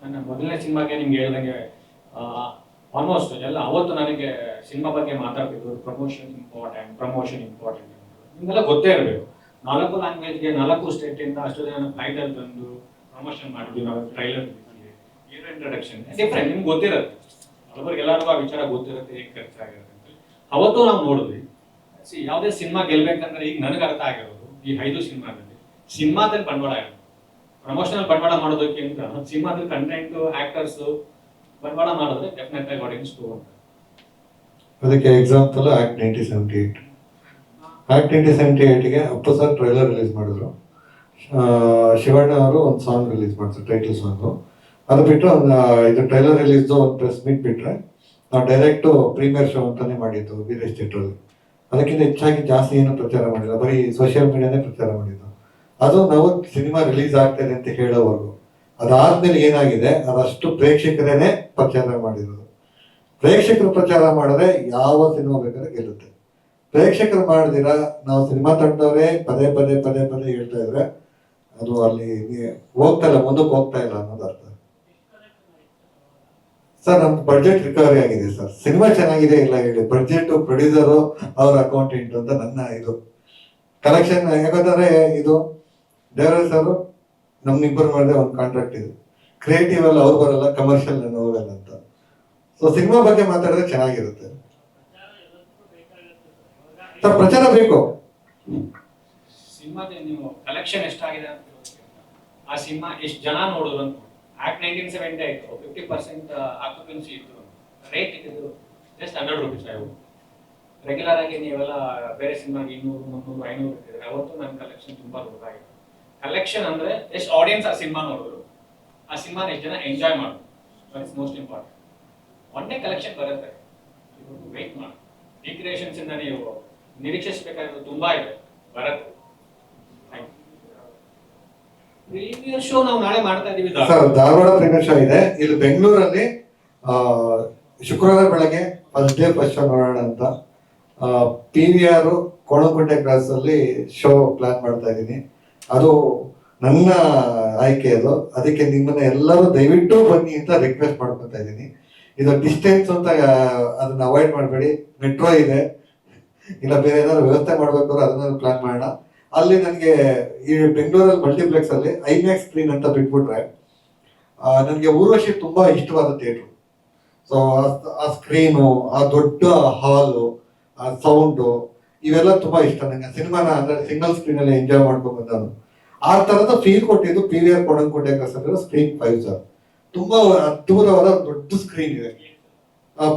ನನ್ನ ಮೊದಲನೇ ಸಿನಿಮಾಗೆ ನಿಮ್ಗೆ ಹೇಳ್ದಂಗೆ ಆಲ್ಮೋಸ್ಟ್ ಎಲ್ಲ ಅವತ್ತು ನನಗೆ ಸಿನಿಮಾ ಬಗ್ಗೆ ಮಾತಾಡ್ತಿದ್ರು, ಪ್ರಮೋಷನ್ ಇಂಪಾರ್ಟೆಂಟ್ ನಿಮ್ಗೆಲ್ಲ ಗೊತ್ತೇ ಇರಬೇಕು. 4 ಲ್ಯಾಂಗ್ವೇಜ್ಗೆ 4 ಸ್ಟೇಟಿಂದ ಅಷ್ಟು ಜನ ಫ್ಲೈಟಲ್ಲಿ ಬಂದು ಪ್ರಮೋಷನ್ ಮಾಡಿದ್ವಿ ನಾವು. ಟ್ರೈಲರ್ ಹೀರೋ ಇಂಟ್ರಡಕ್ಷನ್ ಡಿಫ್ರೆಂಟ್, ನಿಮ್ಗೆ ಗೊತ್ತಿರುತ್ತೆ, ಎಲ್ಲರಿಗೂ ಆ ವಿಚಾರ ಗೊತ್ತಿರುತ್ತೆ ಹೇಗೆ ಖರ್ಚಾಗಿರುತ್ತೆ ಅಂತ. ಅವತ್ತು ನಾವು ನೋಡಿದ್ವಿ. ಯಾವುದೇ ಸಿನಿಮಾ ಗೆಲ್ಬೇಕಂದ್ರೆ ಈಗ ನನಗೆ ಅರ್ಥ ಆಗಿರೋದು ಈ 5 ಸಿನಿಮಾದಲ್ಲಿ ಬಂಡವಾಳ ಇರೋದು. ಪ್ರಮೋಷನಲ್ ಬಂಡವಾಳ ಮಾಡೋದಕ್ಕಿಂತ ಸಿನಿಮಾದಲ್ಲಿ ಕಂಟೆಂಟ್, ಆಕ್ಟರ್ಸ್ ಬಂಡವಾಳ ಮಾಡಿದ್ರೆ ಡೆಫಿನೆಟ್ ಆಗಿ ಆಡಿಯನ್ಸ್ ತಗೊಂಡು. ಅದಕ್ಕೆ ಎಕ್ಸಾಂಪಲ್ ಆಕ್ಟ್ 1978. ಆಕ್ಟ್ 1978ಗೆ ಅಪ್ಪು ಸರ್ ಟ್ರೈಲರ್ ರಿಲೀಸ್ ಮಾಡಿದ್ರು. ಶಿವಣ್ಣ ಅವರು ಒಂದು ಸಾಂಗ್ ರಿಲೀಸ್ ಮಾಡಿದ್ರು, ಟೈಟಲ್ ಸಾಂಗು. ಅದು ಬಿಟ್ಟು ಇದು ಟ್ರೈಲರ್ ರಿಲೀಸ್ದು ಒಂದು ಪ್ರೆಸ್ ಮೀಟ್ ಬಿಟ್ಟರೆ ನಾವು ಡೈರೆಕ್ಟು ಪ್ರೀಮಿಯರ್ ಶೋ ಅಂತಾನೆ ಮಾಡಿದ್ದು ವೀರೇಶ್ ಥಿಯೇಟ್ರಲ್ಲಿ. ಅದಕ್ಕಿಂತ ಹೆಚ್ಚಾಗಿ ಜಾಸ್ತಿ ಏನು ಪ್ರಚಾರ ಮಾಡಿಲ್ಲ, ಬರೀ ಸೋಷಿಯಲ್ ಮೀಡಿಯಾನೇ ಪ್ರಚಾರ ಮಾಡಿದ್ದು. ಅದು ನಾವು ಸಿನಿಮಾ ರಿಲೀಸ್ ಆಗ್ತಾಯಿದೆ ಅಂತ ಹೇಳೋವರೆಗೂ. ಅದಾದ್ಮೇಲೆ ಏನಾಗಿದೆ, ಅದಷ್ಟು ಪ್ರೇಕ್ಷಕರೇನೆ ಪ್ರಚಾರ ಮಾಡಿರೋದು. ಪ್ರೇಕ್ಷಕರು ಪ್ರಚಾರ ಮಾಡಿದ್ರೆ ಯಾವ ಸಿನಿಮಾ ಬೇಕಾದ್ರೆ ಗೆಲ್ಲುತ್ತೆ. ಪ್ರೇಕ್ಷಕರು ಮಾಡಿದಿರ ನಾವು ಸಿನಿಮಾ ತಂಡವರೇ ಪದೇ ಪದೇ ಪದೇ ಪದೇ ಹೇಳ್ತಾ ಇದ್ರೆ ಅದು ಅಲ್ಲಿ ಹೋಗ್ತಾ ಇಲ್ಲ, ಮುಂದಕ್ಕೆ ಹೋಗ್ತಾ ಇಲ್ಲ ಅನ್ನೋದು ಅರ್ಥ. ಸರ್ ನಮ್ದು ಬಡ್ಜೆಟ್ ರಿಕವರಿ ಆಗಿದೆ ಸರ್. ಸಿನಿಮಾ ಚೆನ್ನಾಗಿದೆ ಇಲ್ಲ ಹೇಳಿ, ಬಡ್ಜೆಟ್ ಪ್ರೊಡ್ಯೂಸರು ಅವ್ರ ಅಕೌಂಟೆಂಟ್ ಅಂತ ನನ್ನ ಇದು ಕಲೆಕ್ಷನ್. ಯಾಕಂದ್ರೆ ಇದು ದೇವರಾಜ್ ಸರ್ ನಮ್ಮಿಬ್ಬರು ಮಾಡಿದ್ರೆ ಒಂದು ಕಾಂಟ್ರಾಕ್ಟ್ ಇದೆ. ಕ್ರಿಯೇಟಿವ್ ಅಲ್ಲಿ ಅವ್ರು ಬರಲ್ಲ, ಕಮರ್ಷಿಯಲ್ ಹೋಗಲ್ಲ ಅಂತ. ಸೊ ಸಿನಿಮಾ ಬಗ್ಗೆ ಮಾತಾಡಿದ್ರೆ ಚೆನ್ನಾಗಿರುತ್ತೆ ಸರ್. ಪ್ರಚಾರ ಬೇಕು. ಸಿನಿಮಾದ ನೀವು ಕಲೆಕ್ಷನ್ ಎಷ್ಟಾಗಿದೆ ಅಂತ ಆ ಸಿನಿಮಾ ಎಷ್ಟು ಜನ ನೋಡಿದ್ರು ಅಂತ. ಆಕ್ಟ್ 1970 ಆಯ್ತು, 50% ಆಕ್ಯುಪೆನ್ಸಿ ಇತ್ತು, ರೇಟ್ ಇದ್ದು ಜಸ್ಟ್ 100 ರೂಪೀಸ್ ಆಯ್ತು. ರೆಗ್ಯುಲರ್ ಆಗಿ ನೀವೆಲ್ಲ ಬೇರೆ ಸಿನಿಮಾಗೆ 200, 300, 500 ಇಟ್ಟಿದ್ರೆ ಅವತ್ತು ನನ್ನ ಕಲೆಕ್ಷನ್ ತುಂಬಾ ದೊಡ್ಡದಾಗಿತ್ತು. ಕಲೆಕ್ಷನ್ ಅಂದ್ರೆ ಎಷ್ಟು ಆಡಿಯನ್ಸ್ ಆ ಸಿನಿಮಾ ನೋಡಿದ್ರು, ಆ ಸಿನಿಮಾನ ಎಷ್ಟು ಜನ ಎಂಜಾಯ್ ಮಾಡಿದ್ರು, ದಟ್ ಇಸ್ ಮೋಸ್ಟ್ ಇಂಪಾರ್ಟೆಂಟ್. ಒಳ್ಳೆ ಕಲೆಕ್ಷನ್ ಬರುತ್ತೆ, ವೆಯ್ಟ್ ಮಾಡಿ. ಡಿಕ್ರಿಯೇಷನ್ಸ್ ಇಂದ ನೀವು ನಿರೀಕ್ಷಿಸಬೇಕಾಗಿರೋದು ತುಂಬಾ ಇದೆ, ಬರುತ್ತೆ. ಪ್ರೀಮಿಯರ್ ಶೋ ನಾವು ನಾಳೆ ಮಾಡ್ತಾ ಇದೀವಿ ಸರ್. ಧಾರವಾಡ ಪ್ರೀಮಿಯರ್ ಶೋ ಇದೆ. ಇಲ್ಲಿ ಬೆಂಗಳೂರಲ್ಲಿ ಶುಕ್ರವಾರ ಬೆಳಗ್ಗೆ ಫಸ್ಟ್ ಡೇ ಫಸ್ಟ್ ಶೋ ನೋಡೋಣ ಅಂತ PVR ಕೋಣಗುಂಟೆ ಕ್ರಾಸ್ ಅಲ್ಲಿ ಶೋ ಪ್ಲಾನ್ ಮಾಡ್ತಾ ಇದ್ದೀನಿ. ಅದು ನನ್ನ ಆಯ್ಕೆ ಅದು. ಅದಕ್ಕೆ ನಿಮ್ಮನ್ನ ಎಲ್ಲರೂ ದಯವಿಟ್ಟು ಬನ್ನಿ ಅಂತ ರಿಕ್ವೆಸ್ಟ್ ಮಾಡ್ಕೊತಾ ಇದ್ದೀನಿ. ಇದು ಡಿಸ್ಟೆನ್ಸ್ ಅಂತ ಅದನ್ನ ಅವಾಯ್ಡ್ ಮಾಡಬೇಡಿ. ಮೆಟ್ರೋ ಇದೆ, ಇಲ್ಲ ಬೇರೆ ಏನಾದ್ರು ವ್ಯವಸ್ಥೆ ಮಾಡ್ಬೇಕಾದ್ರೆ ಅದನ್ನ ಪ್ಲಾನ್ ಮಾಡೋಣ. ಅಲ್ಲಿ ನನಗೆ ಈ ಬೆಂಗಳೂರಲ್ಲಿ ಮಲ್ಟಿಪ್ಲೆಕ್ಸ್ ಅಲ್ಲಿ ಐಮ್ಯಾಕ್ಸ್ ಸ್ಕ್ರೀನ್ ಅಂತ ಬಿಟ್ಬಿಟ್ರೆ ನನಗೆ ಊರ್ವಶಿ ತುಂಬಾ ಇಷ್ಟವಾದ ಥಿಯೇಟ್ರು. ಸೊ ಆ ಸ್ಕ್ರೀನು, ಆ ದೊಡ್ಡ ಹಾಲು, ಆ ಸೌಂಡು, ಇವೆಲ್ಲ ತುಂಬಾ ಇಷ್ಟ ನನಗೆ. ಸಿನಿಮಾನ ಅಂದ್ರೆ ಸಿಂಗಲ್ ಸ್ಕ್ರೀನ್ ಅಲ್ಲಿ ಎಂಜಾಯ್ ಮಾಡ್ಕೊಂಡು ಬಂದನು. ಆ ತರದ ಫೀಲ್ ಕೊಟ್ಟಿದ್ದು PVR ಕೋಣಗುಂಟೆ ಕ್ರಾಸ್ ಸ್ಕ್ರೀನ್ 5 ಸರ್. ತುಂಬಾ ಅದ್ಭುತವಾದ ದೊಡ್ಡ ಸ್ಕ್ರೀನ್ ಇದೆ.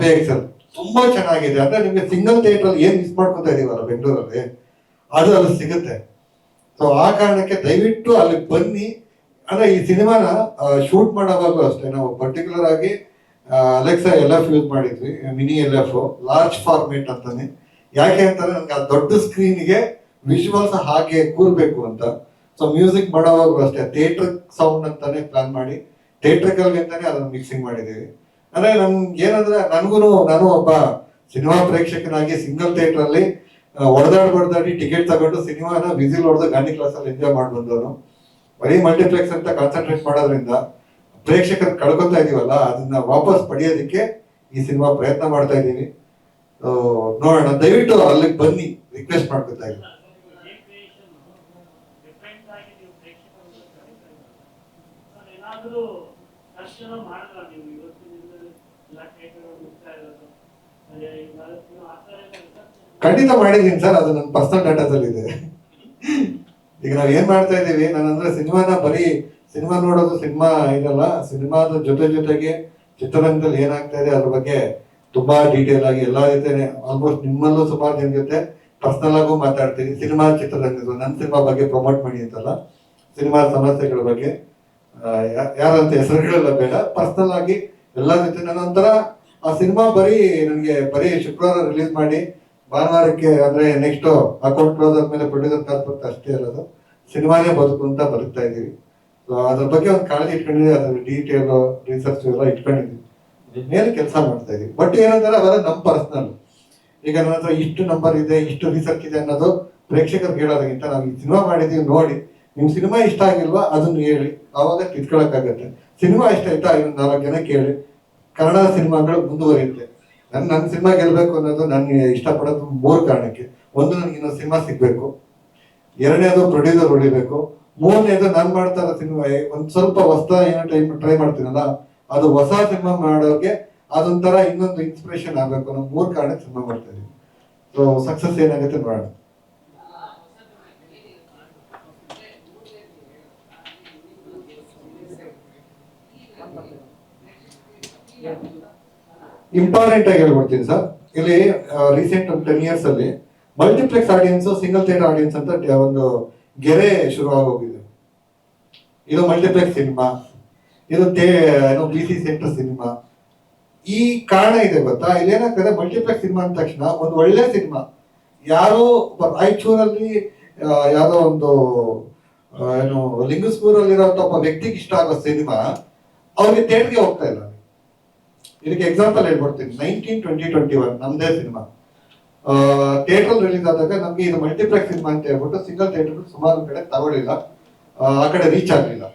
PXL ತುಂಬಾ ಚೆನ್ನಾಗಿದೆ. ಅಂದ್ರೆ ನಿಮ್ಗೆ ಸಿಂಗಲ್ ಥಿಯೇಟರ್ ಅಲ್ಲಿ ಏನ್ ಮಿಸ್ ಮಾಡ್ಕೊತಾ ಇದೀವಲ್ಲ ಬೆಂಗಳೂರಲ್ಲಿ, ಅದು ಅಲ್ಲಿ ಸಿಗುತ್ತೆ. ಸೊ ಆ ಕಾರಣಕ್ಕೆ ದಯವಿಟ್ಟು ಅಲ್ಲಿ ಬನ್ನಿ. ಅಂದ್ರೆ ಈ ಸಿನಿಮಾನ ಶೂಟ್ ಮಾಡೋವಾಗಲೂ ಅಷ್ಟೇ ನಾವು ಪರ್ಟಿಕ್ಯುಲರ್ ಆಗಿ ಅಲೆಕ್ಸಾ LF ಯೂಸ್ ಮಾಡಿದ್ವಿ, ಮಿನಿ LF ಲಾರ್ಜ್ ಫಾರ್ಮೇಟ್ ಅಂತಾನೆ. ಯಾಕೆ ಅಂತಾರೆ ನನ್ಗೆ ಆ ದೊಡ್ಡ ಸ್ಕ್ರೀನ್ಗೆ ವಿಜುವಲ್ಸ್ ಹಾಗೆ ಕೂರ್ಬೇಕು ಅಂತ. ಸೊ ಮ್ಯೂಸಿಕ್ ಮಾಡೋವಾಗಲೂ ಅಷ್ಟೇ ಥಿಯೇಟರ್ ಸೌಂಡ್ ಅಂತಾನೆ ಪ್ಲಾನ್ ಮಾಡಿ ಥಿಯೇಟ್ರಿಕಲ್ಗೆ ಅಂತಾನೆ ಅದನ್ನ ಮಿಕ್ಸಿಂಗ್ ಮಾಡಿದ್ದೀವಿ. ಅಂದ್ರೆ ನನ್ಗೆ ಏನಂದ್ರೆ ನಾನು ಒಬ್ಬ ಸಿನಿಮಾ ಪ್ರೇಕ್ಷಕನಾಗಿ ಸಿಂಗಲ್ ಥಿಯೇಟರ್ ಅಲ್ಲಿ ಹೊಡೆದಾಡಿ ಟಿಕೆಟ್ ತಗೊಂಡು ಸಿನಿಮಾನ ವಿಸಿಲ್ ಹೊಡೆದು ಗಾಂಧಿ ಕ್ಲಾಸ್ ಅಲ್ಲಿ ಎಂಜಾಯ್ ಮಾಡಿ ಬಂದವನು. ಬರೀ ಮಲ್ಟಿಪ್ಲೆಕ್ಸ್ ಅಂತ ಕಾನ್ಸಂಟ್ರೇಟ್ ಮಾಡೋದ್ರಿಂದ ಪ್ರೇಕ್ಷಕರು ಕಳ್ಕೊತಾ ಇದೀವಲ್ಲ, ಅದನ್ನ ವಾಪಸ್ ಪಡೆಯೋದಕ್ಕೆ ಈ ಸಿನಿಮಾ ಪ್ರಯತ್ನ ಮಾಡ್ತಾ ಇದ್ದೀವಿ. ನೋಡೋಣ, ದಯವಿಟ್ಟು ಅಲ್ಲಿಗೆ ಬನ್ನಿ ರಿಕ್ವೆಸ್ಟ್ ಮಾಡ್ಕೊತಾ ಇದ್ದೀನಿ. ಖಂಡಿತ ಮಾಡಿದೀನಿ ಸರ್, ಅದು ನನ್ನ ಪರ್ಸನಲ್ ಡಾಟಾದಲ್ಲಿ ಇದೆ. ಈಗ ನಾವ್ ಏನ್ ಮಾಡ್ತಾ ಇದೀವಿ, ನಾನಂದ್ರೆ ಸಿನಿಮಾನ ಬರೀ ಸಿನಿಮಾ ನೋಡೋದು ಸಿನಿಮಾ ಇದಲ್ಲ, ಸಿನಿಮಾದ ಜೊತೆಗೆ ಚಿತ್ರರಂಗದಲ್ಲಿ ಏನಾಗ್ತಾ ಇದೆ ಅದ್ರ ಬಗ್ಗೆ ತುಂಬಾ ಡೀಟೇಲ್ ಆಗಿ ಎಲ್ಲಾ ಜೊತೆ ಆಲ್ಮೋಸ್ಟ್ ನಿಮ್ಮಲ್ಲೂ ಸುಮಾರು ಜನ ಜೊತೆ ಪರ್ಸನಲ್ ಆಗು ಮಾತಾಡ್ತೀನಿ. ಸಿನಿಮಾ ಚಿತ್ರರಂಗದ ನನ್ನ ಸಿನಿಮಾ ಬಗ್ಗೆ ಪ್ರಮೋಟ್ ಮಾಡಿ ಅಂತಲ್ಲ, ಸಿನಿಮಾ ಸಮಸ್ಯೆಗಳ ಬಗ್ಗೆ ಯಾರಂತ ಹೆಸರುಗಳೆಲ್ಲ ಬೇಡ, ಪರ್ಸನಲ್ ಆಗಿ ಎಲ್ಲಾ ಜೊತೆ ನಾನೊಂಥರ ಆ ಸಿನಿಮಾ ಬರೀ ಶುಕ್ರವಾರ ರಿಲೀಸ್ ಮಾಡಿ ಭಾನುವಾರಕ್ಕೆ ಅಂದ್ರೆ ನೆಕ್ಸ್ಟ್ ಅಕೌಂಟ್ ಕ್ಲೋಸ್ ಆದ್ಮೇಲೆ ಪ್ರೊಡ್ಯೂಸರ್ ಕಾಸ್ ಬರುತ್ತೆ ಅಷ್ಟೇ ಇರೋದು. ಸಿನಿಮಾನೇ ಬದುಕು ಅಂತ ಬದುಕ್ತಾ ಇದೀವಿ. ಅದ್ರ ಬಗ್ಗೆ ಒಂದು ಕಾಳಜಿ ಇಟ್ಕೊಂಡಿದ್ದೀವಿ, ಅದ್ರ ಡೀಟೇಲ್ ರಿಸರ್ಚ್ ಎಲ್ಲ ಇಟ್ಕೊಂಡಿದ್ದೀವಿ, ಮೇಲೆ ಕೆಲಸ ಮಾಡ್ತಾ ಇದೀವಿ. ಬಟ್ ಏನಂತಾರೆ ಅವೆಲ್ಲ ನಮ್ಮ ಪರ್ಸನಲ್. ಈಗ ನನ್ನ ಹತ್ರ ಇಷ್ಟು ನಂಬರ್ ಇದೆ, ಇಷ್ಟು ರಿಸರ್ಚ್ ಇದೆ ಅನ್ನೋದು ಪ್ರೇಕ್ಷಕರಿಗೆ ಹೇಳೋದಕ್ಕಿಂತ ನಾವು ಈ ಸಿನಿಮಾ ಮಾಡಿದೀವಿ ನೋಡಿ, ನಿಮ್ ಸಿನಿಮಾ ಇಷ್ಟ ಆಗಿಲ್ವಾ ಅದನ್ನು ಹೇಳಿ, ಆವಾಗ ತಿಳ್ಕೊಳಕ್ಕಾಗತ್ತೆ. ಸಿನಿಮಾ ಇಷ್ಟ ಆಯ್ತಾ, ಇನ್ನೊಂದು 4 ಜನ ಕೇಳಿ. ಕನ್ನಡ ಸಿನಿಮಾಗಳು ಮುಂದುವರಿಯುತ್ತೆ. ನನ್ನ ಸಿನಿಮಾ ಗೆಲ್ಬೇಕು ಅನ್ನೋದು ನನಗೆ ಇಷ್ಟಪಡೋದು 3 ಕಾರಣಕ್ಕೆ. ಒಂದು, ನನಗೆ ಇನ್ನೊಂದು ಸಿನಿಮಾ ಸಿಗ್ಬೇಕು. ಎರಡನೇದು, ಪ್ರೊಡ್ಯೂಸರ್ ಹೊಡಿಬೇಕು. ಮೂರನೇದು, ನಾನು ಮಾಡ್ತಾ ಇರೋ ಸಿನಿಮಾ ಒಂದ್ ಸ್ವಲ್ಪ ಹೊಸ ಏನೋ ಟ್ರೈ ಮಾಡ್ತೀನಲ್ಲ, ಅದು ಹೊಸ ಸಿನಿಮಾ ಮಾಡೋಕೆ ಅದೊಂಥರ ಇನ್ನೊಂದು ಇನ್ಸ್ಪಿರೇಷನ್ ಆಗ್ಬೇಕು ಅನ್ನೋ 3 ಕಾರಣಕ್ಕೆ ಸಿನಿಮಾ ಮಾಡ್ತಾ ಇದೀವಿ. ಸೊ ಸಕ್ಸಸ್ ಏನಾಗುತ್ತೆ ನೋಡೋಣ. ಇಂಪಾರ್ಟೆಂಟ್ ಆಗಿ ಹೇಳ್ಬಿಡ್ತೀನಿ ಸರ್. ಇಲ್ಲಿ ರೀಸೆಂಟ್ ಒಂದು 10 years ಅಲ್ಲಿ multiplex audience, single theatre audience ಅಂತ ಒಂದು ಗೆರೆ ಶುರು ಆಗೋಗಿದೆ. ಇದು ಮಲ್ಟಿಪ್ಲೆಕ್ಸ್ ಸಿನಿಮಾ, ಇದು ಏನೋ BC ಸೆಂಟರ್ ಸಿನಿಮಾ. ಈ ಕಾರಣ ಇದೆ ಗೊತ್ತಾ? ಇಲ್ಲಿ ಏನಾಗ್ತದೆ, ಮಲ್ಟಿಪ್ಲೆಕ್ಸ್ ಸಿನಿಮಾ ಅಂದ ತಕ್ಷಣ ಒಂದು ಒಳ್ಳೆ ಸಿನಿಮಾ ಯಾರೋ ರಾಯಚೂರಲ್ಲಿ ಯಾವ್ದೋ ಒಂದು ಏನು ಲಿಂಗಸ್ಕೂರಲ್ಲಿರೋಂಥ ಒಬ್ಬ ವ್ಯಕ್ತಿಗೆ ಇಷ್ಟ ಆಗೋ ಸಿನಿಮಾ ಅವ್ರಿಗೆ ಥಿಯೇಟರ್ಗೆ ಹೋಗ್ತಾ ಇಲ್ಲ. ಇದಕ್ಕೆ ಎಕ್ಸಾಂಪಲ್ ಹೇಳ್ಕೊಡ್ತೀನಿ. 1920-21 ನಮ್ದೇ ಸಿನಿಮಾ ಥಿಯೇಟರ್ ರಿಲೀಸ್ ಆದಾಗ ನಮ್ಗೆ ಇದು ಮಲ್ಟಿಪ್ಲೆಕ್ಸ್ ಸಿನಿಮಾ ಅಂತ ಹೇಳ್ಬಿಟ್ಟು ಸಿಂಗಲ್ ಥಿಯೇಟರ್ ಸುಮಾರು ಕಡೆ ತಗೊಳ್ಳಿಲ್ಲ, ಆ ಕಡೆ ರೀಚ್ ಆಗಲಿಲ್ಲ.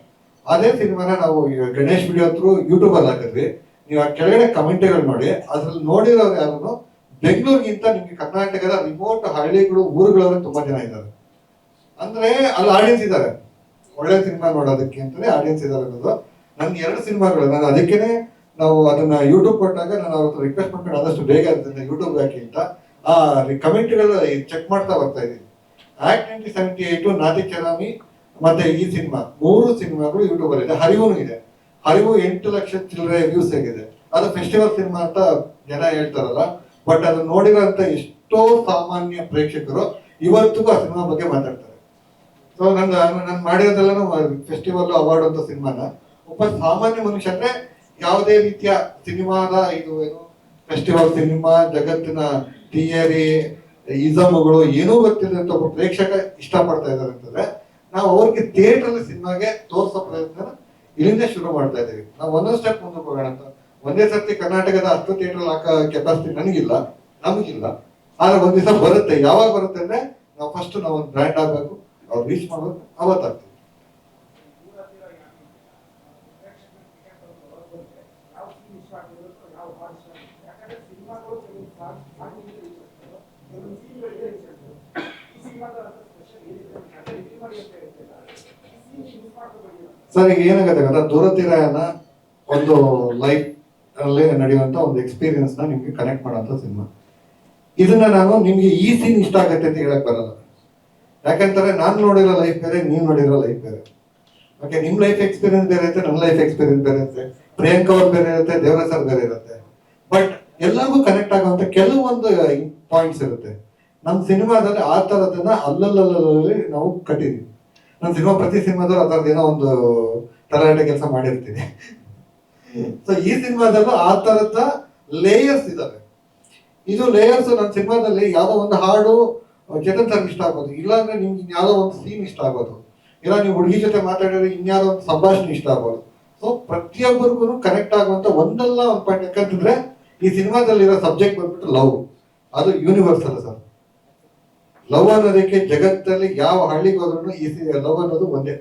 ಅದೇ ಸಿನಿಮಾನ ನಾವು ಗಣೇಶ್ ವಿಡಿಯೋ ಥ್ರೂ ಯೂಟ್ಯೂಬ್ ಅಲ್ಲಿ ಹಾಕಿದ್ವಿ. ನೀವು ಆ ಕೆಳಗಡೆ ಕಮೆಂಟ್ಗಳು ನೋಡಿ, ಅದ್ರಲ್ಲಿ ನೋಡಿರೋರು ಯಾರು ಬೆಂಗಳೂರಿಗಿಂತ ನಿಮ್ಗೆ ಕರ್ನಾಟಕದ ರಿಮೋಟ್ ಹಳ್ಳಿಗಳು ಊರುಗಳವರು ತುಂಬಾ ಜನ ಇದ್ದಾರೆ. ಅಂದ್ರೆ ಅಲ್ಲಿ ಆಡಿಯನ್ಸ್ ಇದ್ದಾರೆ, ಒಳ್ಳೆ ಸಿನಿಮಾ ನೋಡೋದಕ್ಕೆ ಅಂತಾನೆ ಆಡಿಯನ್ಸ್ ಇದ್ದಾರೆ ಅನ್ನೋದು. ನನ್ಗೆ 2 ಸಿನಿಮಾಗಳು, ನಾನು ಅದಕ್ಕೇನೆ ನಾವು ಅದನ್ನ ಯೂಟ್ಯೂಬ್ ಕೊಟ್ಟಾಗ ನಾನು ಅವ್ರ ರಿಕ್ವೆಸ್ಟ್ ಮಾಡ್ಕೊಂಡು ಆದಷ್ಟು ಬೇಗ ಅದನ್ನ ಯೂಟ್ಯೂಬ್ ಹಾಕಿ ಅಂತ ಆ ಕಮೆಂಟ್ಗಳು ಚೆಕ್ ಮಾಡ್ತಾ ಬರ್ತಾ ಇದ್ದೀನಿ. ಆಕ್ಟ್ 1978, ನಾತಿ ಚರಾಮಿ ಮತ್ತೆ ಈ ಸಿನಿಮಾ 3 ಸಿನಿಮಾಗಳು ಯೂಟ್ಯೂಬ್ ಅಲ್ಲಿ ಇದೆ. ಹರಿವುನು ಇದೆ. ಹರಿವು 8 ಲಕ್ಷ ಚಿಲ್ಲರೆ ವ್ಯೂಸ್ ಆಗಿದೆ. ಅದು ಫೆಸ್ಟಿವಲ್ ಸಿನಿಮಾ ಅಂತ ಜನ ಹೇಳ್ತಾರಲ್ಲ, ಬಟ್ ಅದು ನೋಡಿರೋಂಥ ಎಷ್ಟೋ ಸಾಮಾನ್ಯ ಪ್ರೇಕ್ಷಕರು ಇವತ್ತಿಗೂ ಆ ಸಿನಿಮಾ ಬಗ್ಗೆ ಮಾತಾಡ್ತಾರೆ. ಸೊ ನಾನು ಮಾಡಿರೋದೆಲ್ಲ ಫೆಸ್ಟಿವಲ್ ಅವಾರ್ಡ್ ಅಂತ ಸಿನಿಮಾನ ಒಬ್ಬ ಸಾಮಾನ್ಯ ಮನುಷ್ಯ, ಅಂದ್ರೆ ಯಾವುದೇ ರೀತಿಯ ಸಿನಿಮಾದ ಇದು ಏನು ಫೆಸ್ಟಿವಲ್ ಸಿನಿಮಾ ಜಗತ್ತಿನ ಥಿಯರಿ ಇಸಮ್ಗಳು ಏನೂ ಗೊತ್ತಿಲ್ಲದಂತ ಒಬ್ಬ ಪ್ರೇಕ್ಷಕ ಇಷ್ಟಪಡ್ತಾ ಇದ್ದಾರೆ ಅಂತಂದ್ರೆ ನಾವು ಅವ್ರಿಗೆ ಥಿಯೇಟರ್ ಅಲ್ಲಿ ಸಿನಿಮಾಗೆ ತೋರಿಸೋ ಪ್ರಯತ್ನ ಇಲ್ಲಿಂದ ಶುರು ಮಾಡ್ತಾ ಇದ್ದೀವಿ. ನಾವು ಒಂದೊಂದು ಸ್ಟೆಪ್ ಮುಂದಕ್ಕೆ ಹೋಗೋಣ ಅಂತ. ಒಂದೇ ಸರ್ತಿ ಕರ್ನಾಟಕದ 10 ಥಿಯೇಟರ್ ಹಾಕೋ ಕೆಪಾಸಿಟಿ ನಮಗಿಲ್ಲ. ಆದ್ರೆ ಒಂದ್ ದಿವಸ ಬರುತ್ತೆ. ಯಾವಾಗ ಬರುತ್ತೆ ಅಂದ್ರೆ ನಾವು ಫಸ್ಟ್ ನಾವು ಒಂದು ಬ್ರ್ಯಾಂಡ್ ಆಗ್ಬೇಕು, ಅವ್ರು ರೀಚ್ ಮಾಡ್ಬೇಕು, ಅವತ್ತಾಗ್ತೀವಿ. ಸರ್ ಈಗ ಏನಾಗುತ್ತೆ ಗೊತ್ತಾ, ದೂರತಿರಾಯನ ಒಂದು ಲೈಫ್ ಅಲ್ಲೇ ನಡೆಯುವಂತ ಒಂದು ಎಕ್ಸ್ಪೀರಿಯನ್ಸ್ ನ ನಿಮ್ಗೆ ಕನೆಕ್ಟ್ ಮಾಡೋಂಥ ಸಿನಿಮಾ. ಇದನ್ನ ನಾನು ನಿಮ್ಗೆ ಈ ಸೀನ್ ಇಷ್ಟ ಆಗತ್ತೆ ಅಂತ ಹೇಳಕ್ ಬರಲ್ಲ. ಯಾಕಂತಾರೆ ನಾನು ನೋಡಿರೋ ಲೈಫ್ ಬೇರೆ, ನೀವು ನೋಡಿರೋ ಲೈಫ್ ಬೇರೆ. ಓಕೆ, ನಿಮ್ ಲೈಫ್ ಎಕ್ಸ್ಪೀರಿಯನ್ಸ್ ಬೇರೆ ಇರುತ್ತೆ, ನನ್ನ ಲೈಫ್ ಎಕ್ಸ್ಪೀರಿಯನ್ಸ್ ಬೇರೆ ಇರುತ್ತೆ, ಪ್ರಿಯಾಂಕಾ ಅವ್ರು ಬೇರೆ ಇರುತ್ತೆ, ದೇವರ ಸರ್ ಬೇರೆ ಇರುತ್ತೆ. ಬಟ್ ಎಲ್ಲರಿಗೂ ಕನೆಕ್ಟ್ ಆಗುವಂತ ಕೆಲವೊಂದು ಪಾಯಿಂಟ್ಸ್ ಇರುತ್ತೆ. ನಮ್ಮ ಸಿನಿಮಾದಲ್ಲಿ ಆ ತರದನ್ನ ಅಲ್ಲಲ್ಲಿ ನಾವು ಕಟ್ಟಿದೀವಿ. ನನ್ನ ಸಿನಿಮಾ ಪ್ರತಿ ಸಿನಿಮಾದಲ್ಲೂ ಆ ಥರದ್ದು ಏನೋ ಒಂದು ತಲಾಟೆ ಕೆಲಸ ಮಾಡಿರ್ತೀನಿ. ಸೊ ಈ ಸಿನಿಮಾದಲ್ಲೂ ಆ ತರದ ಲೇಯರ್ಸ್ ಇದಾವೆ. ಇದು ಲೇಯರ್ಸ್ ನನ್ನ ಸಿನಿಮಾದಲ್ಲಿ ಯಾವ್ದೋ ಒಂದು ಹಾಡು ಚೇತನ್ ಸರ್ ಇಷ್ಟ ಆಗ್ಬೋದು, ಇಲ್ಲಾಂದ್ರೆ ನಿಮ್ಗೆ ಯಾವ್ದೋ ಒಂದು ಸೀನ್ ಇಷ್ಟ ಆಗ್ಬೋದು, ಇಲ್ಲ ನೀವು ಹುಡುಗಿ ಜೊತೆ ಮಾತಾಡಿದ್ರೆ ಇನ್ಯಾವುದೋ ಒಂದು ಸಂಭಾಷಣೆ ಇಷ್ಟ ಆಗ್ಬೋದು. ಸೊ ಪ್ರತಿಯೊಬ್ಬರಿಗೂ ಕನೆಕ್ಟ್ ಆಗುವಂತ ಒಂದಲ್ಲ ಒಂದು ಪಾಯಿಂಟ್. ಯಾಕಂತಂದ್ರೆ ಈ ಸಿನಿಮಾದಲ್ಲಿರೋ ಸಬ್ಜೆಕ್ಟ್ ಬಂದ್ಬಿಟ್ಟು ಲವ್. ಅದು ಯೂನಿವರ್ಸಲ್ ಸರ್. ಲವ್ ಅನ್ನೋದಕ್ಕೆ ಜಗತ್ತಲ್ಲಿ ಯಾವ ಹಳ್ಳಿಗೆ ಹೋದ್ರೂ ಈ ಲವ್ ಅನ್ನೋದು ಒಂದೇ.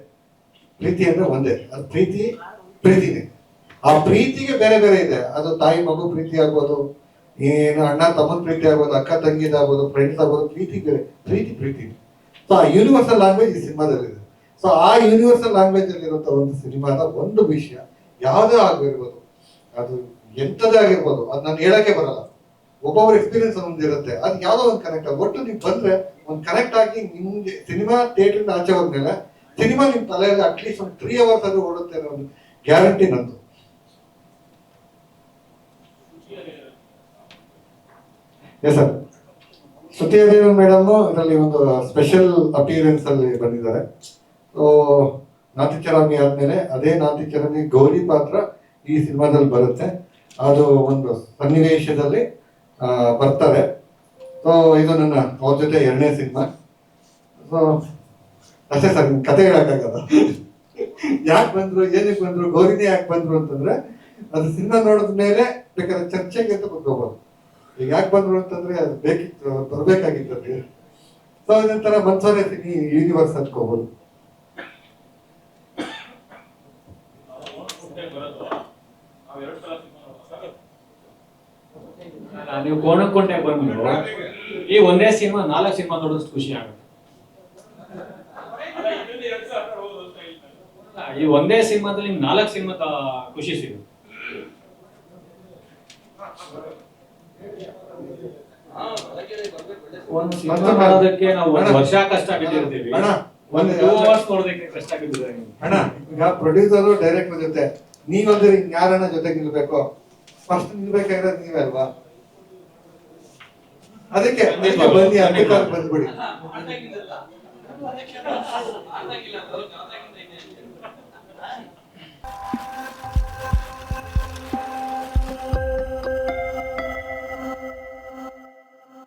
ಪ್ರೀತಿ ಅಂದ್ರೆ ಒಂದೇ. ಅದು ಪ್ರೀತಿನೇ. ಆ ಪ್ರೀತಿಗೆ ಬೇರೆ ಬೇರೆ ಇದೆ. ಅದು ತಾಯಿ ಮಗು ಪ್ರೀತಿ ಆಗ್ಬೋದು, ಏನು ಅಣ್ಣ ತಮ್ಮನ ಪ್ರೀತಿ ಆಗ್ಬೋದು, ಅಕ್ಕ ತಂಗಿದ ಆಗ್ಬೋದು, ಫ್ರೆಂಡ್ಸ್ ಆಗ್ಬೋದು. ಪ್ರೀತಿ ಬೇರೆ, ಪ್ರೀತಿ. ಸೊ ಆ ಯೂನಿವರ್ಸಲ್ ಲ್ಯಾಂಗ್ವೇಜ್ ಈ ಸಿನಿಮಾದಲ್ಲಿ ಇದೆ. ಸೊ ಆ ಯೂನಿವರ್ಸಲ್ ಲ್ಯಾಂಗ್ವೇಜ್ ಅಲ್ಲಿ ಇರುವಂತ ಒಂದು ಸಿನಿಮಾದ ಒಂದು ವಿಷಯ ಯಾವುದೇ ಆಗಿರ್ಬೋದು, ಅದು ಎಂಥದೇ ಆಗಿರ್ಬೋದು, ಅದು ನಾನು ಹೇಳಕ್ಕೆ ಬರಲ್ಲ. ಒಬ್ಬೊಬ್ಬರ ಎಕ್ಸ್ಪೀರಿಯನ್ಸ್ ಒಂದಿರುತ್ತೆ. ಅದು ಯಾವ್ದೋ ಒಂದು ಕನೆಕ್ಟ್ ಆಗಿ ಒಟ್ಟು ನೀವು ಬಂದ್ರೆ ಒಂದು ಕನೆಕ್ಟ್ ಆಗಿ ನಿಮ್ಗೆ ಸಿನಿಮಾ ಥಿಯೇಟರ್ ಆಚೆ ಹೋದ್ಮೇಲೆ ಸಿನಿಮಾ ನಿಮ್ ತಲೆಯಲ್ಲಿ ಅಟ್ಲೀಸ್ಟ್ ಒಂದು 3 hours ಆದ್ರೂ ಓಡುತ್ತೆ ಅನ್ನೋ ಒಂದು ಗ್ಯಾರಂಟಿ ನಂದು. Yes sir, Shruti Hariharan madam ಇದರಲ್ಲಿ ಒಂದು ಸ್ಪೆಷಲ್ ಅಪಿಯರೆನ್ಸ್ ಅಲ್ಲಿ ಬಂದಿದ್ದಾರೆ. ಸೊ ನಾತಿಚರಾಮಿ ಆದ್ಮೇಲೆ ಅದೇ ನಾತಿಚರಾಮಿ ಗೌರಿ ಪಾತ್ರ ಈ ಸಿನಿಮಾದಲ್ಲಿ ಬರುತ್ತೆ. ಅದು ಒಂದು ಸನ್ನಿವೇಶದಲ್ಲಿ ಬರ್ತಾರೆ. ಸೊ ಇದು ನನ್ನ ಅವ್ರ ಜೊತೆ 2ನೇ ಸಿನಿಮಾ. ಸೊ ಅಷ್ಟೇ ಸರ್, ನಿಮ್ ಕತೆ ಹೇಳಕ್ಕಾಗಲ್ಲ. ಯಾಕೆ ಬಂದ್ರು, ಏನಕ್ಕೆ ಬಂದ್ರು, ಗೌರಿನೇ ಯಾಕೆ ಬಂದ್ರು ಅಂತಂದ್ರೆ ಅದು ಸಿನಿಮಾ ನೋಡಿದ ಮೇಲೆ ಬೇಕಾದ್ರೆ ಚರ್ಚೆಗೆ ಅಂತ ಕುತ್ಕೋಬಹುದು. ಈಗ ಯಾಕೆ ಬಂದ್ರು ಅಂತಂದ್ರೆ ಅದು ಬೇಕಿತ್ತು, ಬರ್ಬೇಕಾಗಿತ್ತು ಅಲ್ಲಿ. ಸೊ ಅದೊಂಥರ ಮನ್ಸೋರೆ ಯೂನಿವರ್ಸ್ ಹಚ್ಕೋಬಹುದು. ನೀವು ಕೋಣಕೊಂಡೆ ಬಂದು ಈ ಒಂದೇ ಸಿನಿಮಾ 4 ಸಿನಿಮಾ ನೋಡಿದಷ್ಟು ಖುಷಿ ಆಗುತ್ತೆ. ಈ ಒಂದೇ ಸಿನಿಮಾದಲ್ಲಿ ನಿಮ್ಗೆ 4 ಸಿನಿಮಾ ಖುಷಿ ಸಿಗುತ್ತೆ. ಒಂದು ಸಿನಿಮಾ ಮಾಡೋದಕ್ಕೆ ನಾವು 1 ವರ್ಷ ಕಷ್ಟ ಬಿಟ್ಟಿರ್ತೀವಿ. ಅಣ್ಣ, 2 hours ನೋಡೋದಕ್ಕೆ ಕಷ್ಟ ಬಿಟ್ಟಿದ್ದಾರೆ. ಅಣ್ಣ, ಈಗ ಪ್ರೊಡ್ಯೂಸರು ಡೈರೆಕ್ಟರ್ ಜೊತೆ ನೀವಂದ್ರೆ ಯಾರನ್ನ ಜೊತೆಗೆ ನಿಲ್ಬೇಕು? ಫಸ್ಟ್ ನಿಲ್ಬೇಕಾಗಿರೋದು ನೀವೇ ಅಲ್ವಾ? ಅದಕ್ಕೆ ಬನ್ನಿ, ಅದಕ್ಕೆ ಬಂದ್ಬಿಡಿ.